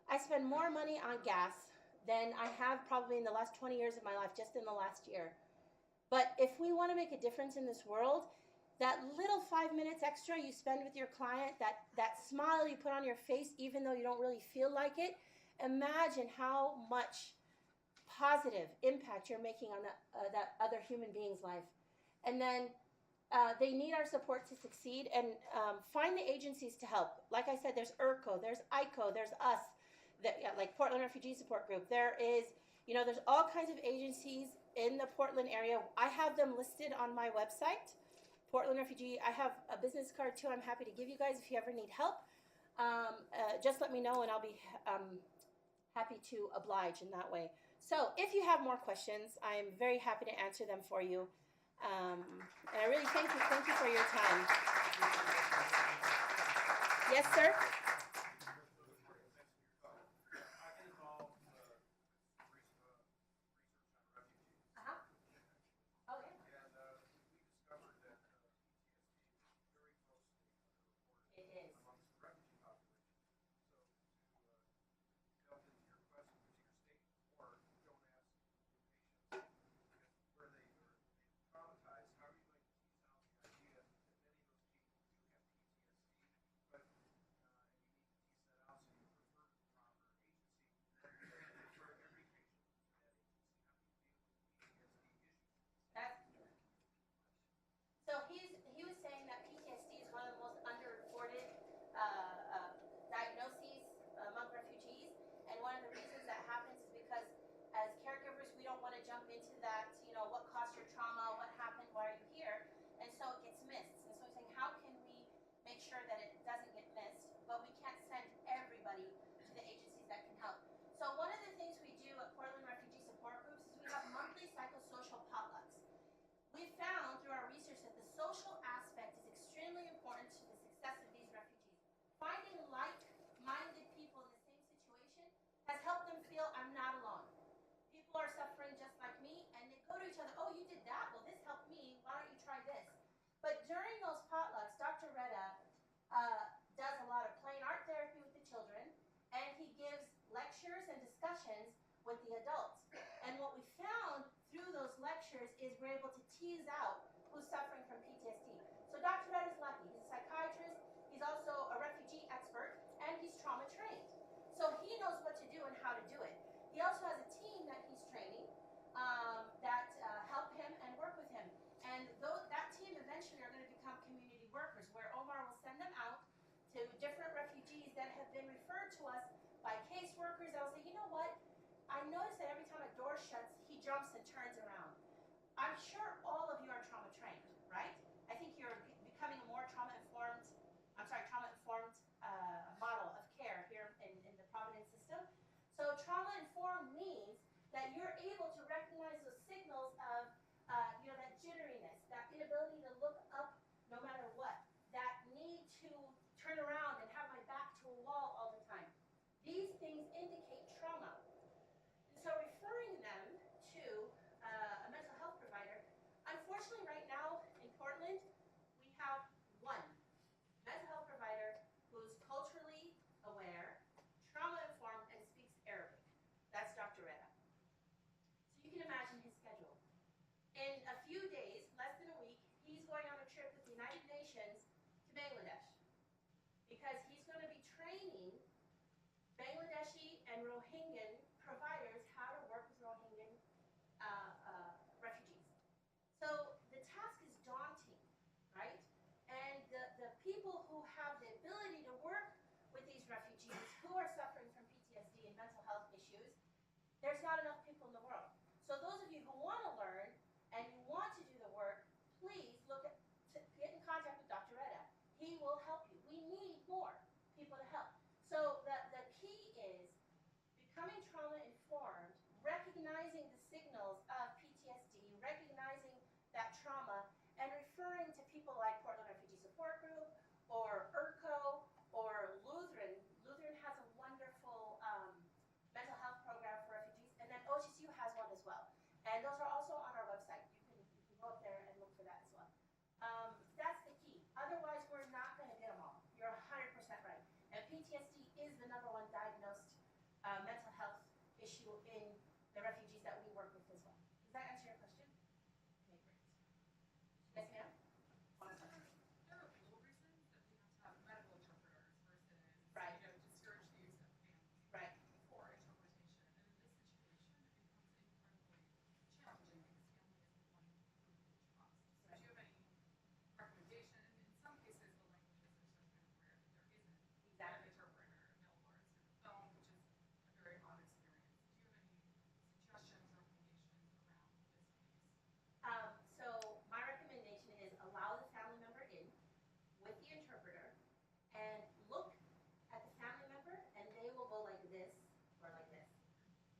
I spend more money on gas than I have probably in the last 20 years of my life, just in the last year. But if we want to make a difference in this world, that little 5 minutes extra you spend with your client, that smile you put on your face even though you don't really feel like it, imagine how much positive impact you're making on that other human being's life. And then they need our support to succeed, and find the agencies to help. Like I said, there's ERCO, there's ICO, there's us, like Portland Refugee Support Group. There is, there's all kinds of agencies in the Portland area. I have them listed on my website. Portland Refugee, I have a business card too. I'm happy to give you guys if you ever need help. Just let me know and I'll be happy to oblige in that way. So if you have more questions, I'm very happy to answer them for you. And I really thank you for your time. Yes, sir? He was saying that PTSD is one of the most underreported diagnoses among refugees, and one of the reasons that happens is because as caregivers we don't want to jump into that, what caused your trauma, what happened, why are you here, and so it gets missed. And so he's saying, how can we make sure that it doesn't get missed, but we can't send everybody to the agencies that can help. So one of the things we do at Portland Refugee Support Groups is we have monthly psychosocial potlucks. We found through our research that the social aspect is extremely important to the success of these refugees. Finding like-minded people in the same situation has helped them feel I'm not alone. People are suffering just like me, and they go to each other, oh, you did that? Well, this helped me. Why don't you try this? But during those potlucks, Dr. Retta does a lot of plain art therapy with the children, and he gives lectures and discussions with the adults. And what we found through those lectures is we're able to tease out who's suffering from PTSD. So Dr. Red is lucky. He's a psychiatrist, he's also a refugee expert, and he's trauma trained. So he knows what to do and how to do it. He also has a team that he's training that help him and work with him. And that team eventually are going to become community workers, where Omar will send them out to different refugees that have been referred to us by caseworkers that will say, you know what, I notice that every time a door shuts, he jumps and turns around. I'm sure all of you are trauma trained, right? I think you're becoming a more trauma-informed model of care here in the Providence system. So trauma-informed means that you're able to recognize those signals of, that jitteriness, that inability to look up no matter what, that need to turn around and have my back to a wall all the time. These things indicate trauma. And so referring them to a mental health provider, unfortunately right now in Portland, we have one mental health provider who's culturally aware, trauma-informed, and speaks Arabic. That's Dr. Retta. So you can imagine his schedule. In a few days, less than a week, he's going on a trip with the United Nations to Bangladesh, because he's going to be training Bangladeshi and Rohingyan providers how to work with Rohingyan refugees. So the task is daunting, right? And the people who have the ability to work with these refugees who are suffering from PTSD and mental health issues, there's not enough people in the world. So those of you who want to learn and you want to do the work, please get in contact with Dr. Retta. He will help you. We need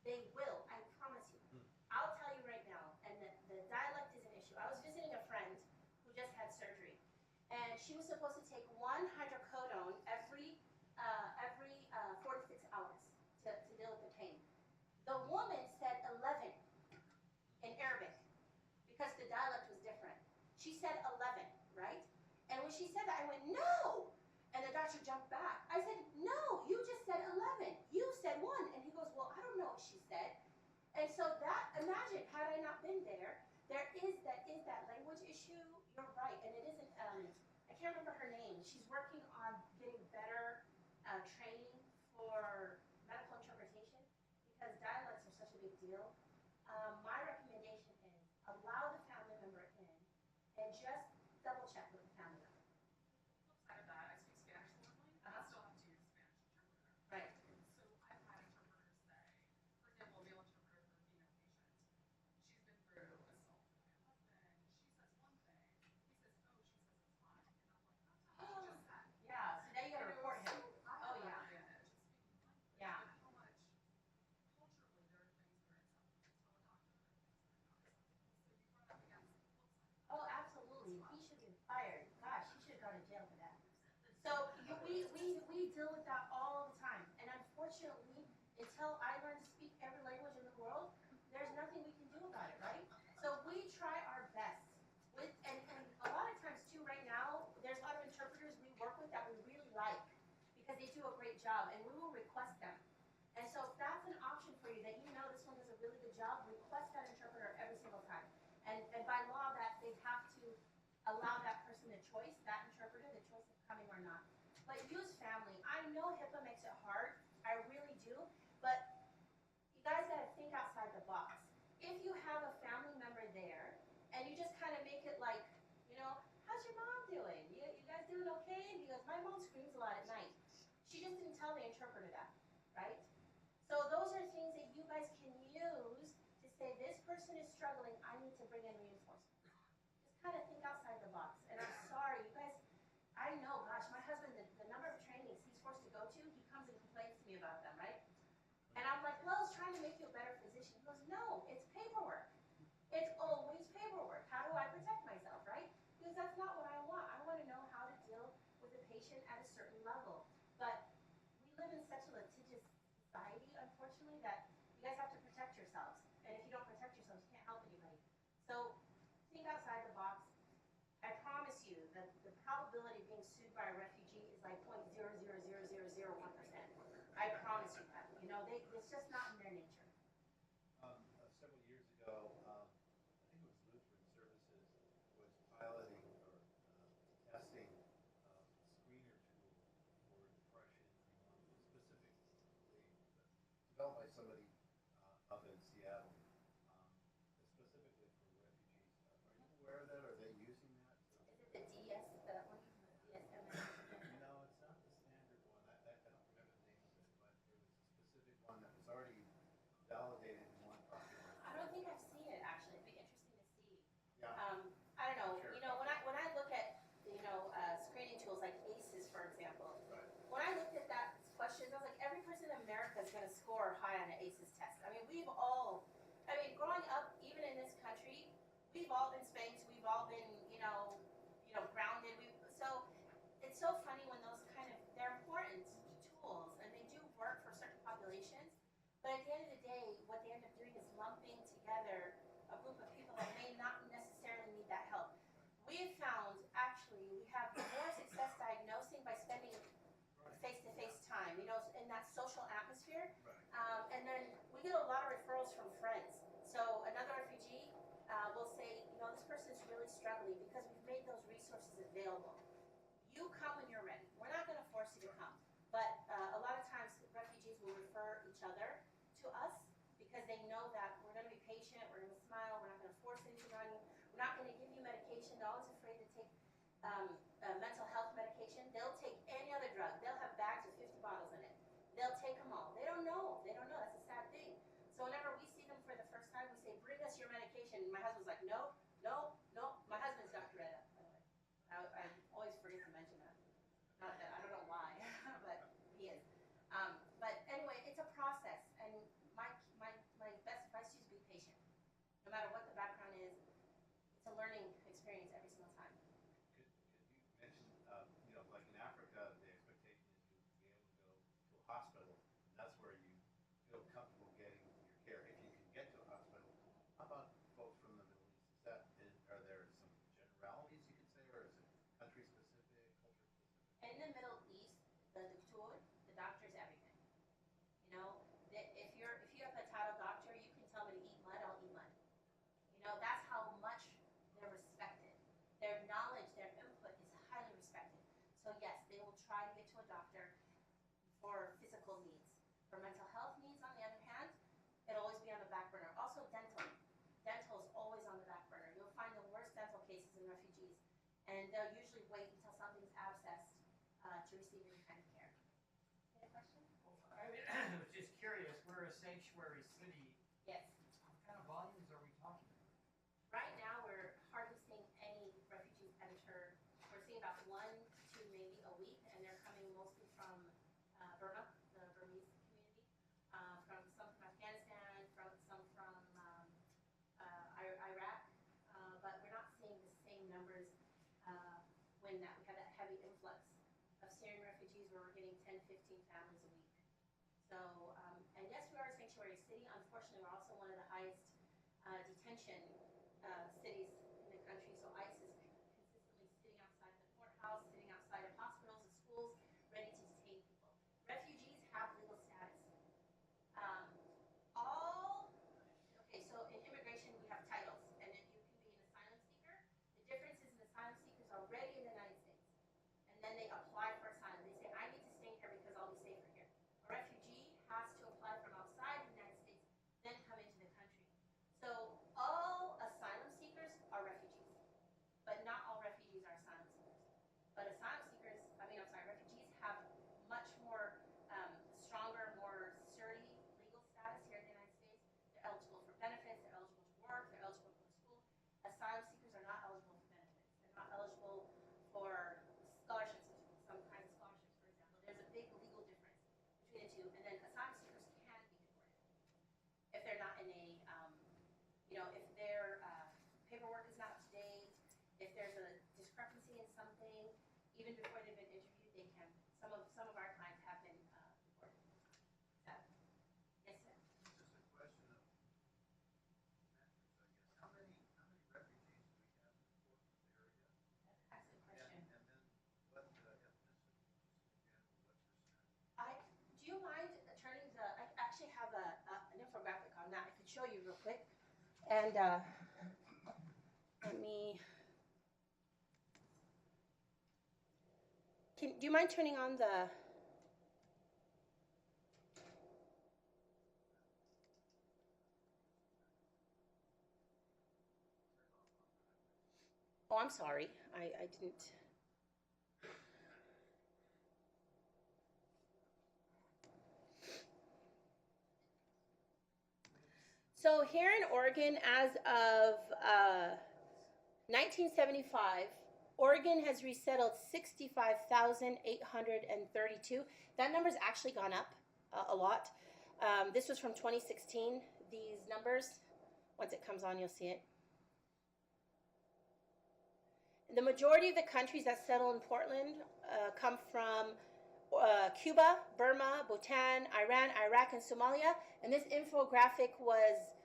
They will, I promise you. I'll tell you right now, and the dialect is an issue. I was visiting a friend who just had surgery, and she was supposed to take one hydrocodone every 46 hours to deal with the pain. The woman said 11 in Arabic because the dialect was different. She said 11, right? And when she said that, I went, no! And the doctor jumped back. I said, no, you just said 11. You said 1. And he goes, well, I don't know what she said. And so that, imagine, had I not been there, there is that language issue. You're right. And it isn't, I can't remember her name. She's working on getting better training for medical interpretation because dialects are such a big deal. My recommendation is allow the family member in and just double check with the family member. Flip side of that, I speak Spanish fluently. Uh-huh. I still have to use a Spanish interpreter. Right. So I've had interpreters say, for example, a male interpreter for a female patient. She's been through assault with my husband. She says one thing. He says, oh, she says it's fine. And I'm like, that's not what she just said. Yeah, so now you gotta report him. I Oh, have yeah. an advantage of speaking the language. Yeah. But how much culturally there are things that are acceptable. So a doctor, there are things that are not acceptable. So you run up against the flip side of that. Oh, absolutely. He should have been fired. Gosh, he should have gone to jail for that. So we deal with that all the time. And unfortunately, until I learn to speak every language in the world, there's nothing we can do about it, right? So we try our best. And a lot of times too, right now, there's a lot of interpreters we work with that we really like because they do a great job and we will request them. And so if that's an option for you, that you know this one does a really good job, request that interpreter every single time. And by law, that they have to allow that person the choice, that interpreter, the choice of coming or not. But use family. I know HIPAA makes it hard. I really do. But you guys got to think outside the box. If you have a family member there and you just kind of make it like, you know, how's your mom doing? You guys doing okay? And he goes, my mom screams a lot at night. She just didn't tell the interpreter that, right? So those are things that you guys can use to say, this person is struggling, I need to bring in reinforcements. Just kind of think outside the box. And I'm sorry, you guys, I know, gosh, my husband, the number of trainings he's forced to go to, he comes and complains to me about them, right? And I'm like, well, it's trying to make you a better physician. He goes, no, it's paperwork. It's always paperwork. How do I protect myself, right? Because that's not what I want. I want to know how to deal with a patient at a certain level. But we live in such a litigious society, unfortunately, that you guys have to protect yourselves. And if you don't protect yourselves, you can't help anybody. So think outside the box. I promise you that the probability of being sued by a refugee is like 0.00001%. I promise you that. You know, it's just not in their nature. Several years ago, I think it was Lutheran Services was piloting or testing a screener tool for depression, specifically developed by somebody up in Seattle, specifically for refugees. Are you aware of that? Are they using that? Is it the DS, the one? DSMS? No, it's not the standard one. I don't remember the name of it, but it was a specific one that was already validated in one population. I don't think I've seen it actually. It'd be interesting to see. Yeah. I don't know. Sure. You know, when I look at screening tools like ACEs, for example, Right. when I looked at that questions, I was like, every person in America is going to score high on an ACEs test. I mean, growing up, even in this country, we've all been spanked. We've all been, grounded. So it's so funny when those they're important tools and they do work for certain populations. But at the end of the day, what they end up doing is lumping together a group of people that may not necessarily need that help. We have found, actually, we have more success diagnosing by spending face-to-face time, in that social atmosphere. Right. And then we get a lot of referrals from friends. So another refugee will say, this person's really struggling because we've made those resources available. You come when you're ready. We're not going to force you to come. But a lot of times, refugees will refer each other to us because they know that we're going to be patient, we're going to smile, we're not going to force anything on you, we're not going to give you medication. They're always afraid to take mental health medication. They'll take any other drug. They'll have bags with 50 bottles in it. They'll take them all. They don't know. That's a sad thing. So whenever we see them for the first time, we say, bring us your medication. And my husband's like, no. My husband's Dr. Retta, by the way. I always forget to mention that. Not that, I don't know why, but he is. But anyway, it's a process. And my No matter what the background is, it's a learning experience every single time. Could you mention, like in Africa, the expectation is you be able to go to a hospital, and that's where you feel comfortable getting your care, if you can get to a hospital. How about folks from the Middle East? Are there some generalities you could say, or is it country specific, culture specific? In the Middle East, the doctor's everything. You know, if you have a title doctor, you can tell me to eat mud, I'll eat mud. You know, that's how much they're respected. Their knowledge, their input is highly respected. So yes, they will try to get to a doctor for physical needs. For mental health needs, on the other hand, it'll always be on the back burner. Also dental. Dental is always on the back burner. You'll find the worst dental cases in refugees, and they'll usually wait until something's abscessed to receive any kind of care. Any question? I was just curious, we're a sanctuary city. Yes. What kind of volumes are we talking about? Right now, we're hardly seeing any refugees enter. We're seeing about 1 to maybe a week, and they're coming mostly from Burma, the Burmese community, from some from Afghanistan, some from Iraq, but we're not seeing the same numbers when we have that heavy influx of Syrian refugees where we're getting 10, 15 families a week. So, and yes, we are a sanctuary city. Unfortunately, we're also one of the highest detention cities in the country. So ICE is consistently sitting outside the courthouse, sitting outside of hospitals and schools, ready to detain people. Refugees have legal status. Okay, so in immigration we have titles, and then you can be an asylum seeker. The difference is an asylum seeker is already in the United States, and then they apply for asylum. They say, I need to stay here because I'll be safer here. A refugee has to apply from outside the United States, then come into the country. So all asylum seekers are refugees, but not all refugees are asylum seekers. But refugees have much more stronger, more sturdy legal status here in the United States. They're eligible for benefits, they're eligible to work, they're eligible to go to school. Asylum seekers are not eligible for benefits. They're not eligible for scholarships, some kinds of scholarships, for example. There's a big legal difference between the two. And then asylum seekers can be deported if they're not in a, if their paperwork is not up to date, if there's a discrepancy in something, even before they've been interviewed, they can. Some of our clients have been deported. Yes, sir. Just a question of metrics, I guess. How many refugees do we have in the Portland area? That's a question. And then what ethnicity, just again, what percent? Do you mind turning I actually have an infographic on that. I could show you real quick. And let me. Do you mind turning on the? Oh, I'm sorry. I didn't. So here in Oregon, as of 1975, Oregon has resettled 65,832. That number's actually gone up a lot. This was from 2016, these numbers. Once it comes on, you'll see it. The majority of the countries that settle in Portland come from Cuba, Burma, Bhutan, Iran, Iraq, and Somalia. And this infographic was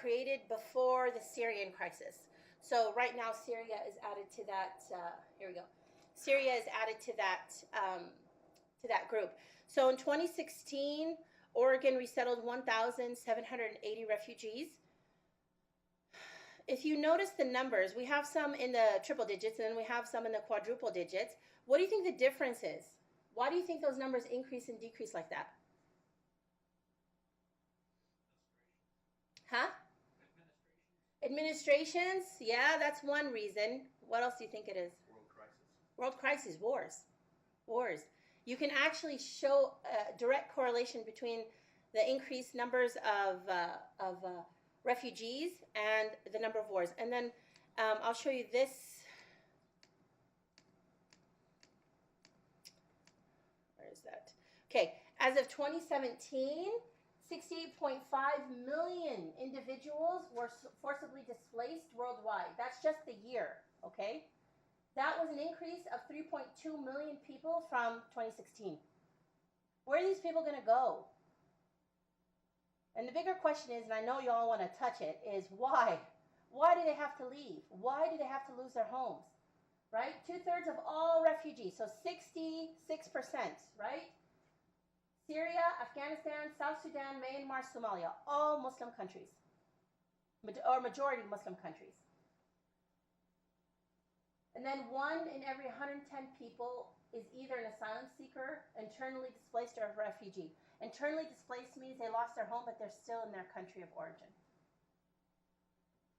created before the Syrian crisis. So right now, Syria is added to that. Here we go. Syria is added to that group. So in 2016, Oregon resettled 1,780 refugees. If you notice the numbers, we have some in the triple digits, and then we have some in the quadruple digits. What do you think the difference is? Why do you think those numbers increase and decrease like that? Huh? Administrations, yeah, that's one reason. What else do you think it is? World crisis, wars. You can actually show a direct correlation between the increased numbers of refugees and the number of wars. And then I'll show you this. Where is that? Okay, as of 2017, 68.5 million individuals were forcibly displaced worldwide. That's just the year, okay? That was an increase of 3.2 million people from 2016. Where are these people going to go? And the bigger question is, and I know you all want to touch it, is why? Why do they have to leave? Why do they have to lose their homes? Right? 2/3 of all refugees, so 66%, right? Syria, Afghanistan, South Sudan, Myanmar, Somalia, all Muslim countries, or majority Muslim countries. And then 1 in every 110 people is either an asylum seeker, internally displaced, or a refugee. Internally displaced means they lost their home, but they're still in their country of origin.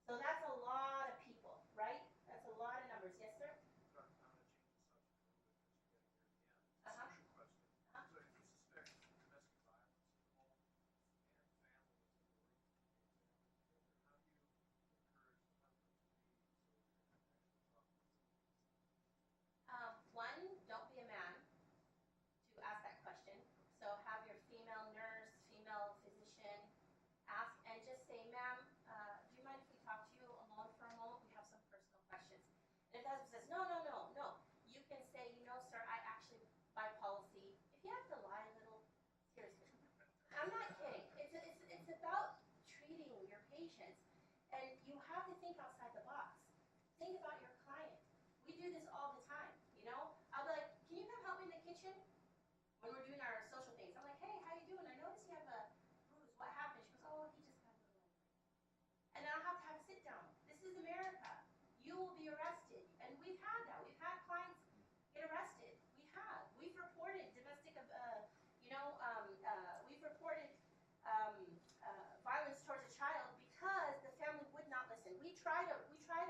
So that's a lot of people, right? That's a lot of numbers. Yes, sir? One, don't be a man to ask that question. So have your female nurse, female physician ask and just say, ma'am, do you mind if we talk to you alone for a moment? We have some personal questions. And if the husband says, no, no, no, no, you can say, you know, sir, I actually, by policy, if you have to lie a little, seriously, I'm not kidding. It's about treating your patients. And you have to think outside the box. Think about your client. We do this all the time, you know? I'll be like, can you come help me in the kitchen? When we're doing our social things, I'm like, hey, how you doing? I noticed you have a bruise. What happened? She goes, oh, he just got a little angry. And then I'll have to have a sit down. This is America. You will be arrested. And we've had that. We've had clients get arrested. We have. We've reported domestic, we've reported violence towards a child because the family would not listen. We try to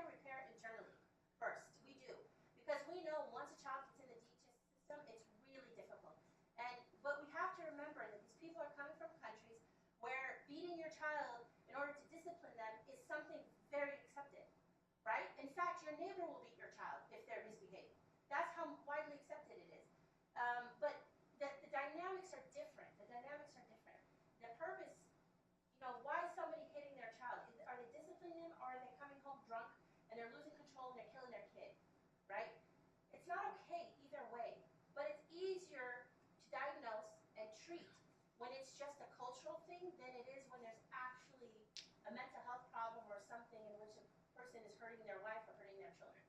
repair it internally first. We do. Because we know once a child gets in the DHS system, it's really difficult. But we have to remember that these people are coming from countries where beating your child in order to discipline them is something very accepted, right? In fact, your neighbor will beat your child if they're misbehaving. That's how widely accepted it is. But the dynamics are different. The dynamics are different. The purpose, why is somebody hitting their child? Are they disciplining them, or are they coming home drunk and they're losing control and they're killing their kid, right? It's not okay either way, but it's easier to diagnose and treat when it's just a cultural thing than it is when there's actually a mental health problem or something in which a person is hurting their wife or hurting their children.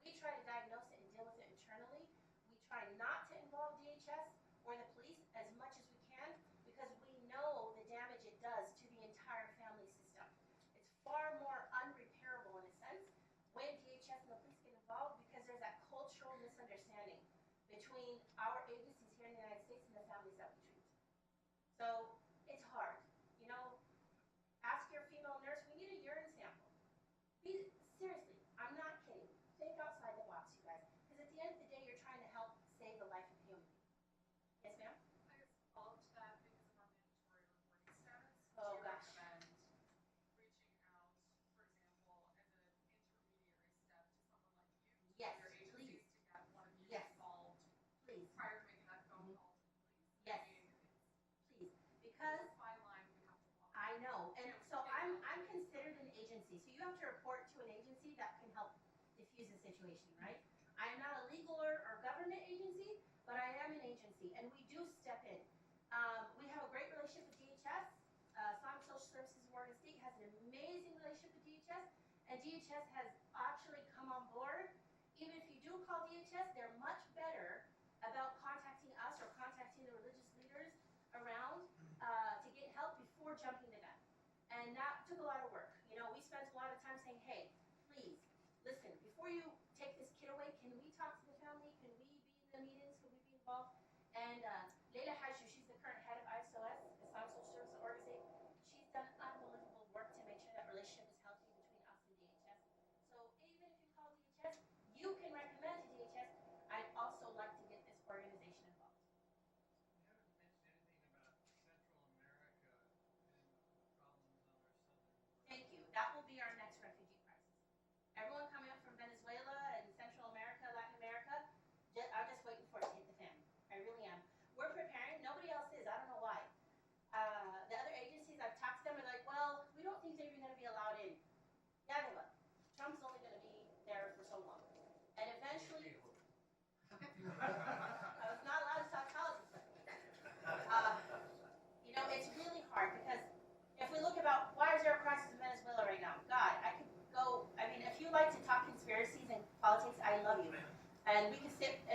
We try to diagnose it and deal with it internally. We try not to involve DHS or the police as much as we can because we know the damage it does to the entire family system. It's far more unrepairable in a sense when DHS and the police get involved because there's that cultural misunderstanding between our agencies here in the United States and the families that we treat. So it's hard. Ask your female nurse, we need a urine sample. Seriously, I'm not kidding. Think outside the box, you guys. Because at the end of the day, you're trying to help save the life of a human being. Yes, ma'am? I guess follow up to that because of our mandatory reporting status. Oh, do you gosh. recommend reaching out, for example, as an intermediary step to someone like you, to Yes, your agencies, please. to get one of you Yes. involved Please. prior to making that phone call to the police? Yes. I mean, Please. it's Because a fine line we have to walk. I know. And so I'm considered an agency. So you have to report to an agency that can help diffuse the situation, right? I am not a legal or government agency, but I am an agency, and we do step in. We have a great relationship with DHS. Asylum Social Services of Oregon State has an amazing relationship with DHS, and DHS has actually come on board. Even if you do call DHS, they're much better about contacting us or contacting the religious leaders around to get help before jumping the gun. And that took a lot of work. We spent a lot of time saying, hey, please, listen, before you take this kid away, can we talk to the family? Can we be in the meetings? Can we be involved? And Leila Hajju, she's the current head of ISOS, Asylum Social Services of Oregon State. She's done unbelievable work to make sure that relationship is healthy between us and DHS. So even if you call DHS, you can recommend to DHS, I'd also like to get this organization involved. You haven't mentioned anything about Central America and the problems on our southern border. Thank you.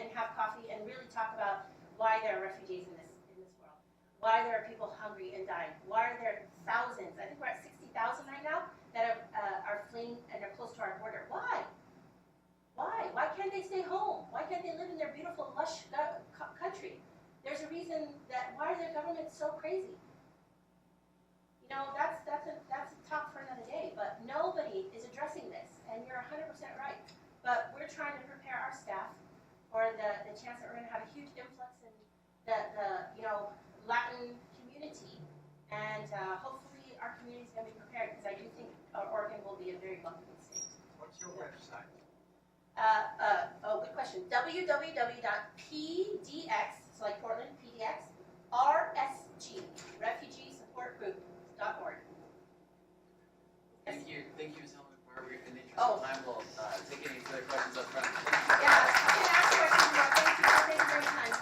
and have coffee and really talk about why there are refugees in this world, why there are people hungry and dying, why are there thousands, I think we're at 60,000 right now, that are fleeing and are close to our border. Why? Why? Why can't they stay home? Why can't they live in their beautiful, lush country? There's a reason that, why are their governments so crazy? You know, that's a talk for another day, but nobody is addressing this, and you're 100% right. But we're trying to prepare our staff for the chance that we're going to have a huge influx in the Latin community, and hopefully our community is going to be prepared, because I do think Oregon will be a very welcoming state. What's your website? Good question. www.pdx, so like Portland, PDX, RSG, Refugee Support Group.org. Thank you, Ms. Elmagbari. In the interest Oh. of time, we'll take any further questions up front. Yeah, I can ask questions more. Thank you for your time.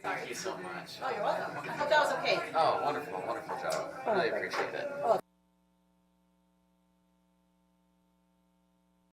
Thank you so much. Oh, you're welcome. I hope that was okay. Oh, wonderful, wonderful job. Really appreciate that.